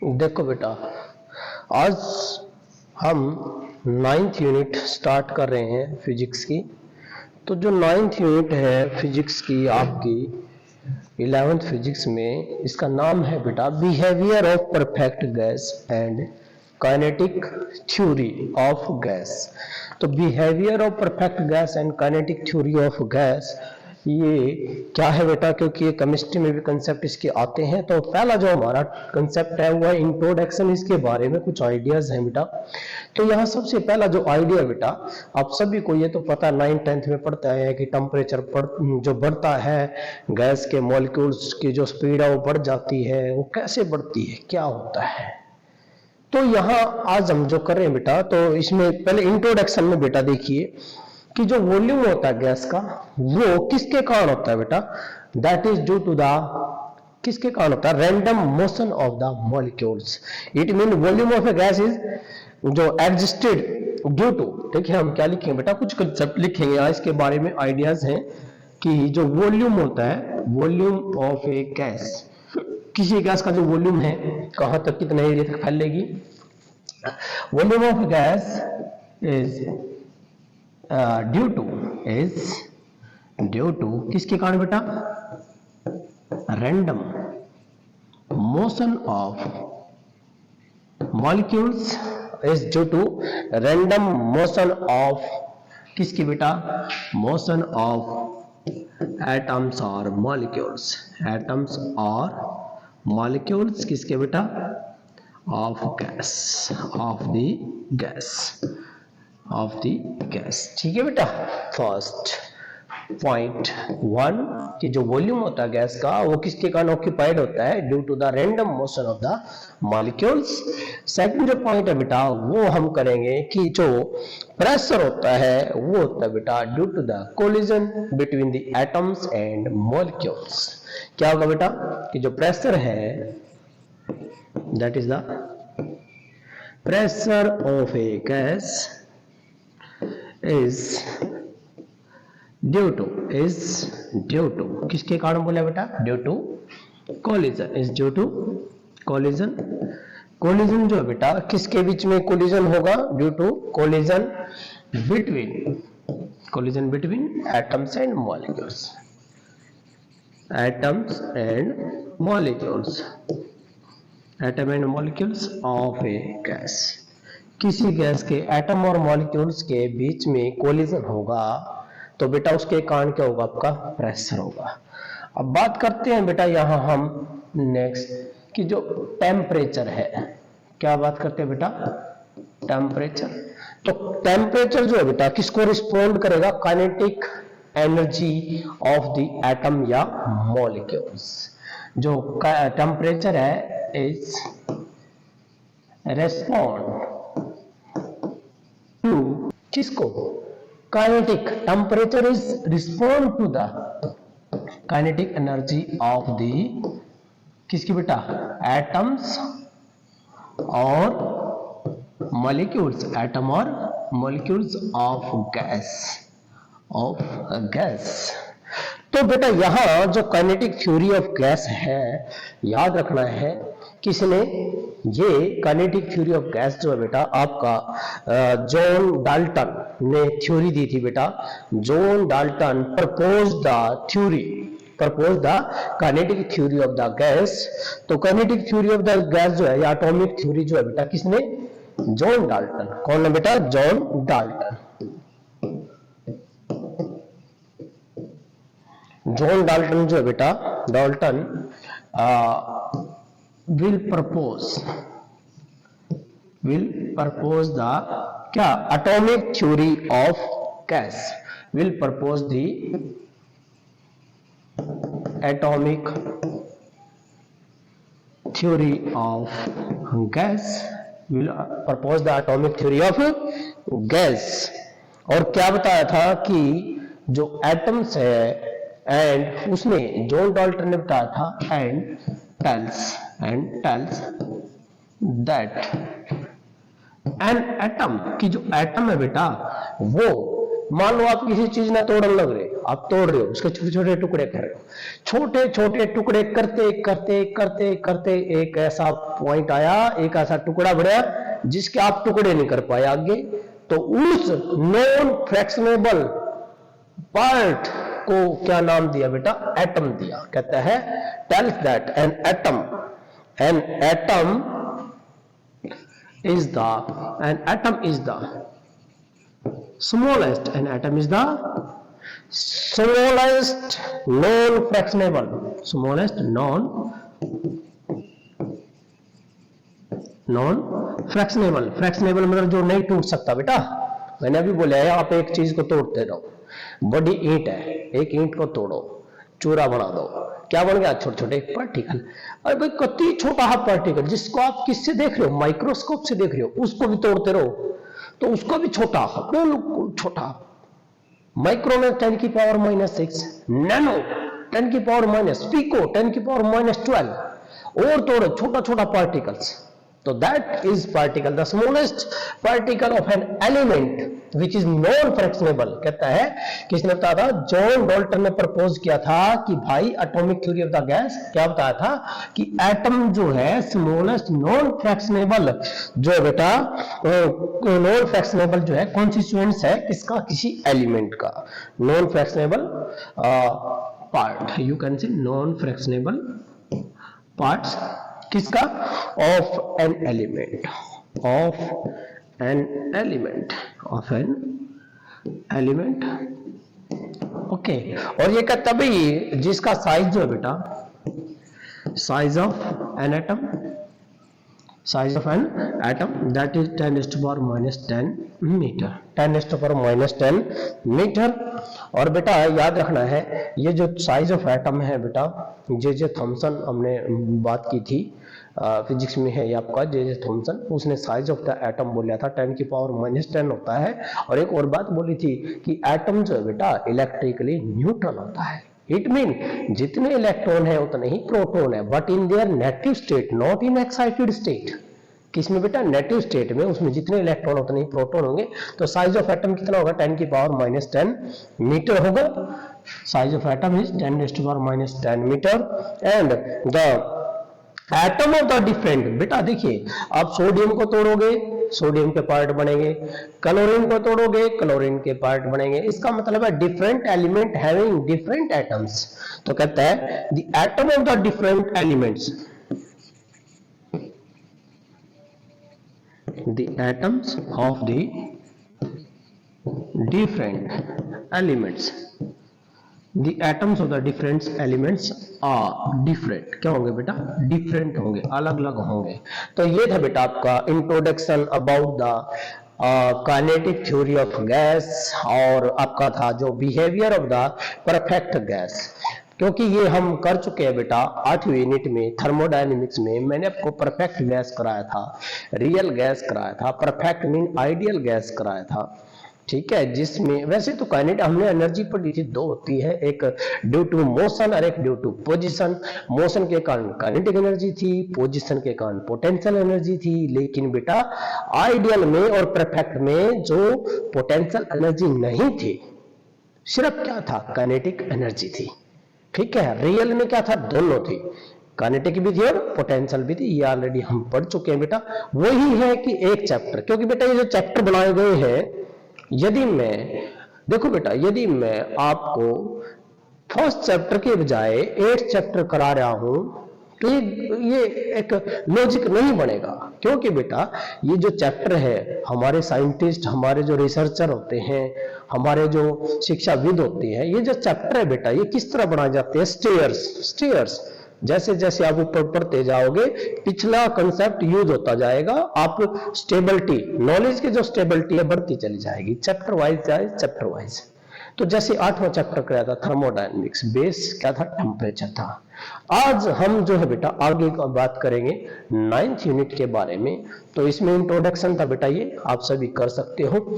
देखो बेटा, आज हम 9th यूनिट स्टार्ट कर रहे हैं फिजिक्स की। तो जो 9th यूनिट है फिजिक्स की आपकी 11th फिजिक्स में, इसका नाम है बेटा behaviour of perfect gas and kinetic theory of gas. तो behaviour of perfect gas and kinetic theory of gas, ये क्या है बेटा? क्योंकि ये केमिस्ट्री में भी कंसेप्ट इसके आते हैं। तो पहला जो हमारा कंसेप्ट है वो है इंट्रोडक्शन, इसके बारे में कुछ आइडियाज हैं बेटा। तो यहाँ सबसे पहला जो आइडिया बेटा, आप सभी को ये तो पता 9th-10th में पढ़ता है कि टेम्परेचर जो बढ़ता है, गैस के मॉलिक्यूल्स की जो स्पीड है वो बढ़ जाती है। वो कैसे बढ़ती है, क्या होता है? तो यहाँ आज हम जो कर रहे हैं बेटा, तो इसमें पहले इंट्रोडक्शन में बेटा देखिए कि जो वॉल्यूम होता है गैस का, वो किसके कारण होता है बेटा? That is due to the, किसके कारण होता है? Random motion of the molecules. It mean volume of a gas is जो एग्जिस्टेड ड्यू टू, देखिए हम क्या लिखेंगे बेटा, कुछ कंसेप्ट लिखेंगे आज इसके बारे में, आइडियाज हैं कि जो वॉल्यूम होता है, वॉल्यूम ऑफ ए गैस, किसी गैस का जो वॉल्यूम है कहां तक, कितने एरिया तक फैलेगी। Volume of gas is due to किसके कारण बेटा? Random motion of molecules is due to random motion of किसकी बेटा? मोशन ऑफ एटम्स और मॉलिक्यूल्स, एटम्स और मॉलिक्यूल्स किसके बेटा? Of gas, of the gas. ठीक है बेटा। फर्स्ट पॉइंट 1 कि जो वॉल्यूम होता है गैस का, वो किसके कारण ऑक्यूपाइड होता है? Due to the random motion of the molecules. Second जो पॉइंट है बेटा, वो हम करेंगे कि जो प्रेशर होता है वो होता है बेटा due to the collision between the atoms and molecules. क्या होगा बेटा कि जो प्रेशर है, that is the pressure of a gas is due to किसके कारण बोला बेटा? Due to collision, is due to collision. Collision जो है बेटा, किसके बीच में कोलिजन होगा? Due to collision between atoms and molecules, atoms and molecules of a gas. किसी गैस के एटम और मॉलिक्यूल्स के बीच में कोलिजन होगा तो बेटा उसके कारण क्या होगा? आपका प्रेशर होगा। अब बात करते हैं बेटा यहाँ हम नेक्स्ट कि जो टेम्परेचर है, क्या बात करते हैं बेटा? टेम्परेचर। तो टेम्परेचर जो है बेटा किसको रिस्पोंड करेगा? Kinetic energy of the atom या मॉलिक्यूल्स। जो टेम्परेचर है इज रेस्पॉन्ड टू किसको? Kinetic. Temperature is respond to the kinetic energy of the किसकी बेटा? एटम्स और मॉलिक्यूल्स, एटम और मॉलिक्यूल्स ऑफ गैस। तो बेटा यहां जो काइनेटिक थ्योरी ऑफ गैस है, याद रखना है किसने? ये काइनेटिक थ्योरी ऑफ गैस जो है बेटा आपका जॉन डाल्टन ने थ्योरी दी थी बेटा। John Dalton propose the kinetic theory of the gas. तो kinetic theory of the gas जो है या एटॉमिक थ्योरी जो है बेटा किसने? John Dalton. कौन है बेटा? John Dalton. जॉन डाल्टन जो है बेटा, डाल्टन will propose the क्या? atomic theory of gas, will propose the atomic theory of gas, will propose the atomic theory of gas। और क्या बताया था कि जो एटम्स है, एंड उसने जॉन डाल्टन ने बताया था tells that an atom की जो एटम है बेटा, वो मान लो आप किसी चीज ना तोड़ने लग रहे, आप तोड़ रहे हो, उसके छोटे छोटे टुकड़े कर रहे हो, छोटे छोटे टुकड़े करते करते करते करते एक ऐसा पॉइंट आया, एक ऐसा टुकड़ा बढ़ा जिसके आप टुकड़े नहीं कर पाए आगे, तो उस नॉन फ्लेक्सिबल पार्ट को क्या नाम दिया बेटा? एटम दिया। कहता है tells that an atom is the smallest non-fractionable fractionable मतलब जो नहीं टूट सकता बेटा। मैंने अभी बोला है आप एक चीज को तोड़ते रहो, बड़ी ईंट है, एक ईंट को तोड़ो, चूरा बना दो, क्या बन गया? छोटे छोटे पार्टिकल। अरे भाई कति छोटा पार्टिकल जिसको आप किससे देख रहे हो? माइक्रोस्कोप से देख रहे हो, उसको भी तोड़ते रहो तो उसको भी छोटा, बिल्कुल छोटा। माइक्रो में 10 की पावर -6, नैनो 10 की पावर माइनस, पिको 10 की पावर -12, और तोड़ो छोटा छोटा पार्टिकल्स। तो that is particle, the smallest particle of an element which is non fractionable. कहता है किसने बताया था? जॉन डाल्टन ने प्रपोज किया था कि भाई atomic theory of the gas क्या बताया था कि एटम जो है स्मॉलेस्ट नॉन फ्रैक्शनेबल जो है बेटा, नॉन फ्रैक्शनेबल जो है कॉन्स्टिट्यूएंट्स है किसका? किसी एलिमेंट का। Non fractionable part, you can say non fractionable parts किसका? Of an element, okay. और ये कहता भाई जिसका साइज जो है बेटा, size of an atom that is 10⁻⁻10 metre, 10⁻⁻10 metre. और बेटा याद रखना है ये जो साइज ऑफ एटम है बेटा, जे थॉमसन हमने बात की थी फिजिक्स में है ये आपका जे थॉमसन, उसने साइज ऑफ द एटम बोला था 10⁻10 होता है। और एक और बात बोली थी कि एटम जो है बेटा इलेक्ट्रिकली न्यूट्रल होता है। इट मीन जितने इलेक्ट्रॉन है उतने ही प्रोटॉन है, but in their native state, not in excited state. किसमें बेटा? नेटिव स्टेट में, उसमें जितने इलेक्ट्रॉन उतने ही प्रोटॉन होंगे। तो साइज ऑफ एटम कितना होगा? 10⁻10 मीटर होगा। Size of atom is 10⁻10 metre. And the atom of the different, बेटा देखिए आप सोडियम को तोड़ोगे, सोडियम के पार्ट बनेंगे, क्लोरीन को तोड़ोगे, क्लोरीन के पार्ट बनेंगे। इसका मतलब है different element having different atoms. तो कहता है the atom of the different elements, the atoms of the different elements, the atoms of the different elements are different। क्या होंगे बेटा? डिफरेंट होंगे, अलग अलग होंगे। तो ये था बेटा आपका introduction about the kinetic theory of gas, और आपका था जो behaviour of the perfect gas. क्योंकि ये हम कर चुके हैं बेटा 8वीं यूनिट में थर्मोडायनेमिक्स में। मैंने आपको परफेक्ट गैस कराया था, रियल गैस कराया था, परफेक्ट मीन आइडियल गैस कराया था, ठीक है। जिसमें वैसे तो काइनेटिक हमने एनर्जी पढ़ी थी, दो होती है, एक ड्यू टू मोशन और एक ड्यू टू पोजीशन। मोशन के कारण काइनेटिक एनर्जी थी, पोजीशन के कारण पोटेंशियल एनर्जी थी। लेकिन बेटा आइडियल में और परफेक्ट में जो पोटेंशियल एनर्जी नहीं थी, सिर्फ क्या था? काइनेटिक एनर्जी थी, ठीक है। रियल में क्या था? दोनों थी, काइनेटिक भी थी और पोटेंशियल भी थी। ये ऑलरेडी हम पढ़ चुके हैं बेटा। वही है कि एक चैप्टर, क्योंकि बेटा ये जो चैप्टर बनाए गए हैं, यदि मैं देखो बेटा, यदि मैं आपको फर्स्ट चैप्टर के बजाय 8 चैप्टर करा रहा हूं तो ये एक लॉजिक नहीं बनेगा। क्योंकि बेटा ये जो चैप्टर है, हमारे साइंटिस्ट, हमारे जो रिसर्चर होते हैं, हमारे जो शिक्षाविद होते हैं, ये जो चैप्टर है बेटा ये किस तरह बनाए जाते हैं? स्टेयर्स। जैसे जैसे आप ऊपर पढ़ते जाओगे पिछला कंसेप्ट यूज होता जाएगा, आप स्टेबिलिटी, नॉलेज की जो स्टेबिलिटी है बढ़ती चली जाएगी, चैप्टर वाइज। तो जैसे 8वां चैप्टर कराया था थर्मोडायनेमिक्स, बेस क्या था? टेम्परेचर था। आज हम जो है बेटा आगे का बात करेंगे 9th यूनिट के बारे में। तो इसमें इंट्रोडक्शन था बेटा, ये आप सभी कर सकते हो।